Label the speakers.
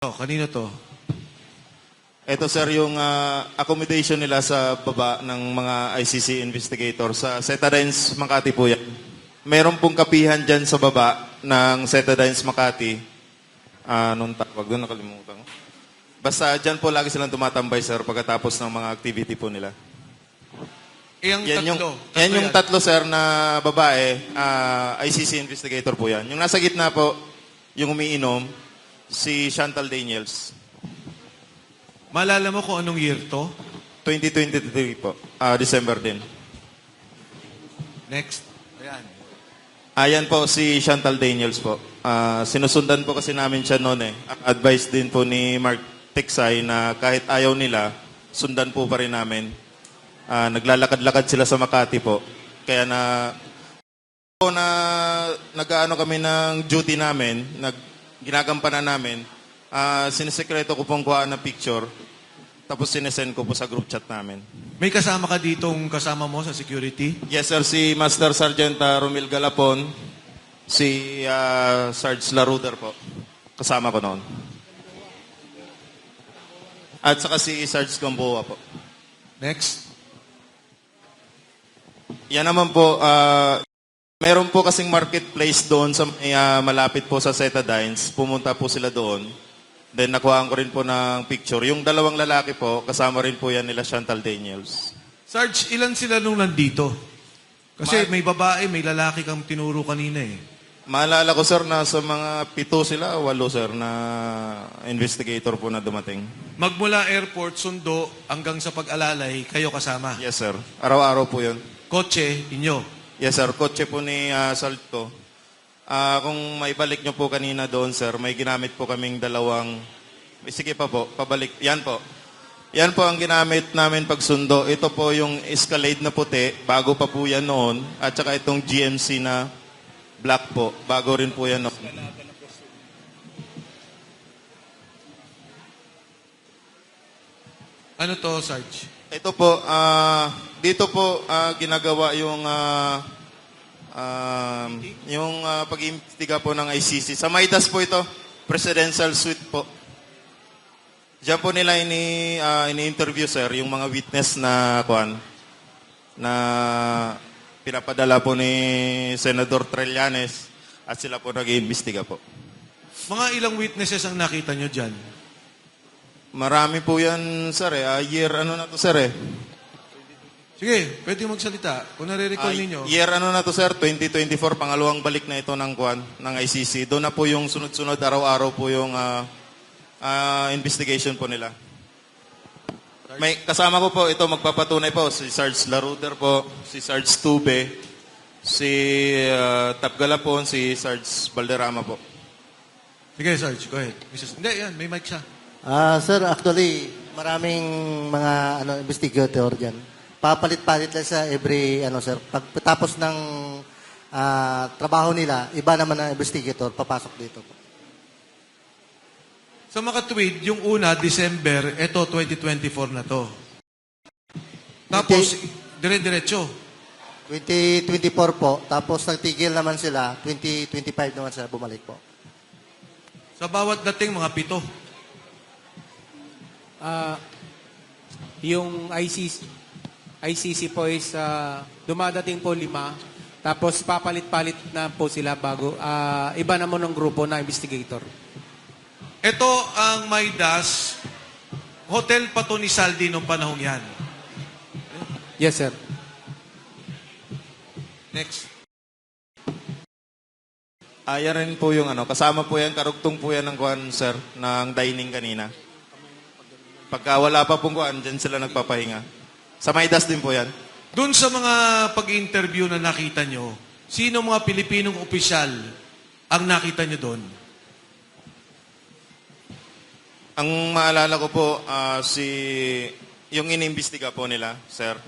Speaker 1: Oh, kanino to?
Speaker 2: Ito sir yung accommodation nila sa baba ng mga ICC investigator sa Setadines Makati po yan. Meron pong kapihan dyan sa baba ng Setadines Makati. Nung tawag doon, nakalimutan ko. Basta dyan po lagi silang tumatambay sir pagkatapos ng mga activity po nila.
Speaker 1: Yung tatlo.
Speaker 2: Yan yung tatlo sir na babae, ICC investigator po yan. Yung nasa gitna po, yung umiinom, si Chantal Daniels.
Speaker 1: Malala mo kung anong year to?
Speaker 2: 2023 po. December din.
Speaker 1: Next. Ayan.
Speaker 2: Ayan po si Chantal Daniels po. Sinusundan po kasi namin siya noon eh. Advice din po ni Mark Tiksay na kahit ayaw nila, sundan po pa rin namin. Naglalakad-lakad sila sa Makati po. Kaya nag-aano kami ng duty namin, ginagampanan namin, sinisekreto ko pong kuhaan na picture, tapos sinesend ko po sa group chat namin.
Speaker 1: May kasama ka ditong kasama mo sa security?
Speaker 2: Yes sir, si Master Sergeant Romil Galapon, si Sarge Laruder po. Kasama ko noon. At saka si Sarge Gamboa po.
Speaker 1: Next.
Speaker 2: Yan naman po, meron po kasing marketplace doon sa malapit po sa Setadines. Pumunta po sila doon. Then nakuhaan ko rin po ng picture. Yung dalawang lalaki po, kasama rin po yan nila Chantal Daniels.
Speaker 1: Sarge, ilan sila nung nandito? Kasi may babae, may lalaki kang tinuro kanina eh.
Speaker 2: Maalala ko sir, nasa mga 7 sila, 8 sir, na investigator po na dumating.
Speaker 1: Magmula airport, sundo, hanggang sa pag-alalay, kayo kasama?
Speaker 2: Yes sir. Araw-araw po yun.
Speaker 1: Kotse, inyo?
Speaker 2: Yes sir, kotse po ni Salto. Kung maibalik nyo po kanina doon sir, may ginamit po kaming dalawang, sige pa po, pabalik, yan po. Yan po ang ginamit namin pagsundo. Ito po yung Escalade na puti, bago pa po yan noon. At saka itong GMC na black po, bago rin po yan noon.
Speaker 1: Ano to, Sarge?
Speaker 2: Ito po, dito po ginagawa yung pag-iimbestiga po ng ICC. Sa Maidas po ito, presidential suite po. Diyan po nila ini-interview sir, yung mga witness na pinapadala po ni Senador Trillanes at sila po nag-iimbestiga po.
Speaker 1: Mga ilang witnesses ang nakita nyo dyan?
Speaker 2: Marami po yan sir year ano na to sir
Speaker 1: Sige, pwede magsalita. Kung nare-recall ninyo.
Speaker 2: Year ano na to sir, 2024, pangalawang balik na ito ng ICC. Doon na po yung sunod-sunod, araw-araw po yung investigation po nila. May kasama ko po, ito magpapatunay po, si Sarge Laruder po, si Sarge Tube, si Tap Galapon, si Sarge Balderrama po.
Speaker 1: Sige, Sarge, go ahead. Hindi, yan, may mic siya.
Speaker 3: Sir, actually, maraming mga investigator dyan. Papalit-palit lang sa every, sir. Pagkatapos ng trabaho nila, iba naman ang investigator, papasok dito po.
Speaker 1: Sa makatwid, yung una, December, eto 2024 na to. Tapos, dire-diretso.
Speaker 3: 2024 po, tapos nagtigil naman sila, 2025 naman sila bumalik po.
Speaker 1: Sa bawat dating, mga 7.
Speaker 4: Yung ICC po is dumadating po 5. Tapos papalit-palit na po sila bago. Iba naman ng grupo na investigator.
Speaker 1: Ito ang Maidas. Hotel pa to ni Saldi nung panahong yan.
Speaker 4: Yes, sir.
Speaker 1: Next.
Speaker 2: Yan rin po yung kasama po yan, karugtong po yan ng sir, ng dining kanina. Pagka wala pa pong dyan sila nagpapahinga. Sa Maidas din po yan.
Speaker 1: Doon sa mga pag-interview na nakita nyo, sino mga Pilipinong opisyal ang nakita nyo doon?
Speaker 2: Ang maalala ko po, yung inimbestiga po nila, sir,